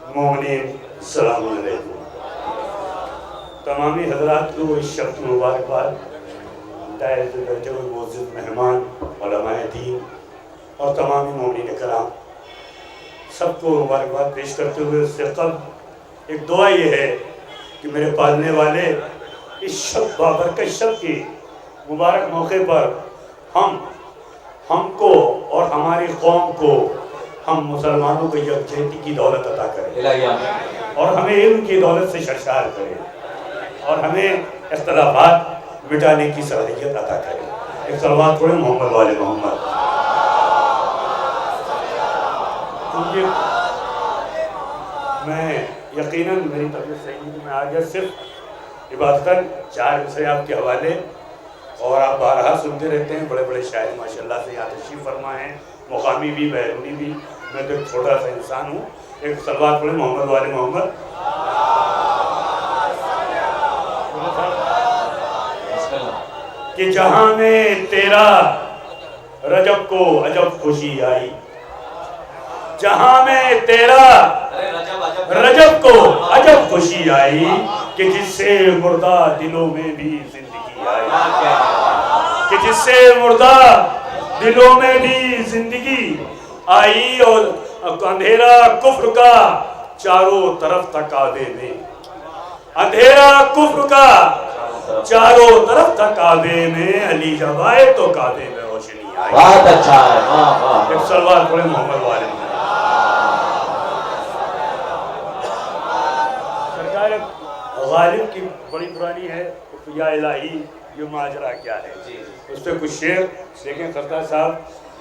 مومنین السلام علیکم. تمامی حضرات کو اس شب کی مبارکباد. دائرے میں بیٹھے ہوئے معزز مہمان علماء دین اور تمامی مومنین کرام سب کو مبارکباد پیش کرتے ہوئے اس سے قبل ایک دعا یہ ہے کہ میرے پالنے والے اس شب بابرکت شب کے مبارک موقع پر ہم کو اور ہماری قوم کو ہم مسلمانوں کو یکجہتی کی دولت عطا کریں اور ہمیں علم کی دولت سے سرشار کریں اور ہمیں اختلافات مٹانے کی صلاحیت عطا کریں. ایک صلوات پڑھیں محمد والے محمد. میں یقیناً میری طبیعت صحیح ہے. میں آج صرف عبادتاً 4 وصے آپ کے حوالے اور آپ بارہا سنتے رہتے ہیں. بڑے بڑے شاعر ماشاءاللہ سے یہاں تشریف فرما ہیں, مقامی بھی بیرونی بھی. میں تو ایک چھوٹا سا انسان ہوں. ایک صلوات پڑھیں محمد والے محمد. کہ جہاں میں تیرا رجب کو عجب خوشی آئی, جہاں میں تیرا رجب کو عجب خوشی آئی, کہ جس سے مردہ دلوں میں بھی زندگی آئی, کہ جس سے مردہ دلوں میں بھی زندگی آئی. اور اندھیرا کفر کا چاروں طرف تھا کعبے میں, اندھیرا کفر کا چاروں طرف تھا کعبے میں, علی جب آئے تو کعبے میں روشنی آئی. بہت اچھا ہے. ایک صلوات پڑھیں محمد والے محمد. سرکار غالب کی بڑی پرانی ہے یا الہی یہ ماجرا کیا ہے, اس پہ کچھ شعر دیکھیں سرکار صاحب.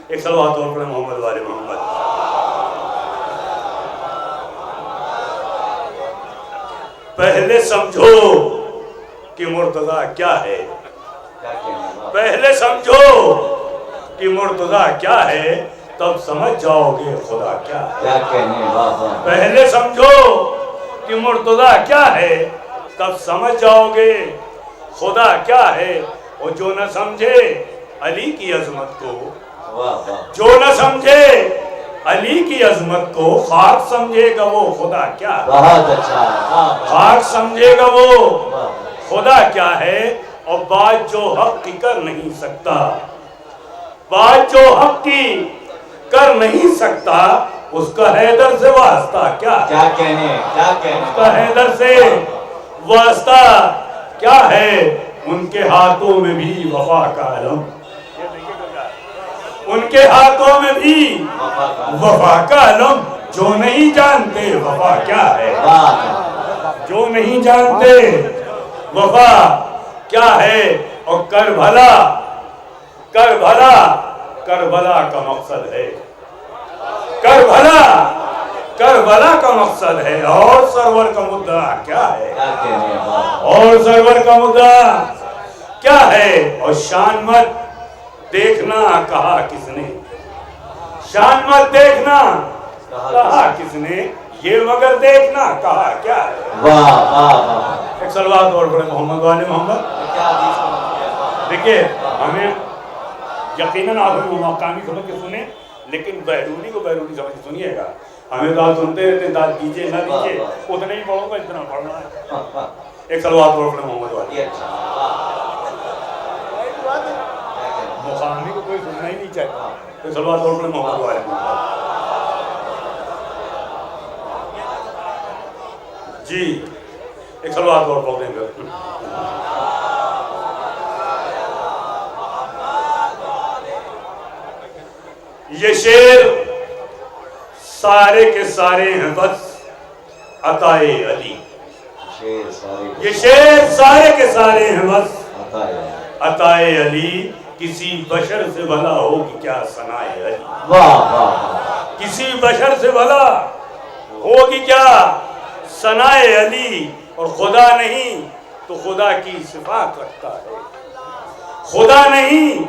ایک صلوات اور پڑھیں محمد والے محمد. پہلے سمجھو کہ مرتضیٰ کیا ہے, پہلے سمجھو کہ مرتضیٰ کیا ہے, تب سمجھ جاؤ گے خدا کیا ہے. پہلے سمجھو کہ مرتضیٰ کیا ہے, تب سمجھ جاؤ گے خدا کیا ہے. اور جو نہ سمجھے علی کی عظمت کو, جو نہ سمجھے علی کی عظمت کو, خاک سمجھے گا وہ خدا کیا ہے. بہت اچھا. خاک سمجھے گا وہ خدا کیا ہے. اور بات جو حق کی کر نہیں سکتا, بات جو حق کی کر نہیں سکتا, اس کا حیدر سے واسطہ کیا ہے. کیا کہنے, کیا کہنے. اس کا حیدر سے واسطہ کیا ہے. ان کے ہاتھوں میں بھی وفا کا علم, ان کے ہاتھوں میں بھی وفا کا علم. جو نہیں جانتے وفا کیا ہے, جو نہیں جانتے وفا کیا ہے. اور کربلا کربلا کربلا کا مقصد ہے, کربلا کربلا کا مقصد ہے. اور سرور کا مدعا کیا ہے, اور سرور کا مدعا کیا ہے. اور شان مت دیکھنا کہا کس نے, شان مت دیکھنا کہا کس نے, یہ مگر دیکھنا کہا کیا ہے. ایک صلوات اور پڑھیں محمد والے محمد. دیکھیے ہمیں یقیناً آپ کو مقامی سمجھ کے سنیں, لیکن بیرونی کو بیرونی سمجھ کے سنیے گا. ہمیں تو آپ سنتے رہتے ہیں, داد دیجئے نہ دیجئے, اتنا ہی پڑھو گا اتنا پڑھنا ہے. ایک صلوات اور پڑھیں محمد والے. مقامی کو کوئی سننا ہی نہیں چاہتا. ایک صلوات اور پڑھیں محمد والے محمد. جی ایک صلوات اور پڑھ دیں گے. یہ شعر سارے کے سارے ہیں بس عطائے علی. یہ شعر سارے کے سارے ہیں بس عطائے علی. کسی بشر سے بھلا ہوگی کیا ثنائے علی, کسی بشر سے بھلا ہوگی کیا ثنائے علی. اور خدا نہیں تو خدا کی صفات رکھتا ہے, خدا نہیں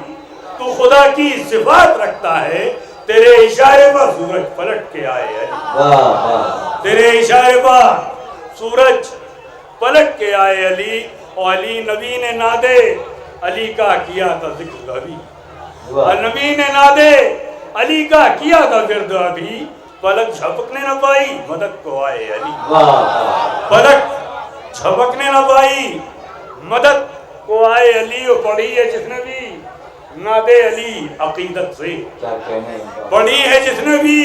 تو خدا کی صفات رکھتا ہے. تیرے اشارے پر سورج پلٹ کے آئے علی, تیرے اشارے پر سورج پلٹ کے آئے علی. اور علی نبی نے نادے علی کا کیا تھا ذکر ابھی, نبی نے نادے علی کا کیا تھا ورد ابھی. پلک جھپکنے نہ پائی مدد کو آئے علی واہ واہ پلک جھپکنے نہ پائی مدد کو آئے علی. اور پڑھی ہے جس نے بھی ناد علی عقیدت سے, کیا کہنے پڑھی ہے جس نے بھی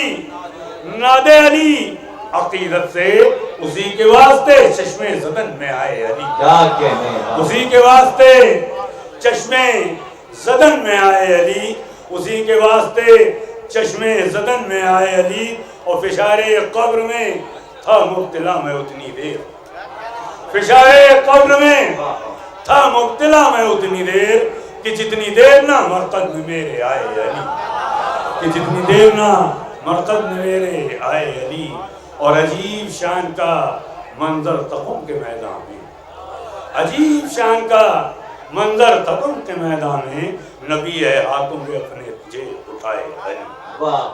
ناد علی عقیدت سے, اسی کے واسطے چشمے زدن میں آئے علی. کیا کہنے اسی کے واسطے چشمے زدن میں آئے علی, اسی کے واسطے چشمے زدن میں آئے علی. اور فشار قبر میں تھا مبتلا میں اتنی دیر, فشار قبر میں تھا مبتلا میں اتنی دیر کہ جتنی دیر نہ مرقد میں میرے آئے علی, کہ جتنی دیر نہ مرقد میں میرے آئے علی. اور عجیب شان کا منظر تقم کے میدان میں, عجیب شان کا منظر تقم کے میدان میں, نبی ہے ہاتھوں میں اپنے تجھے اٹھائے علی. واہ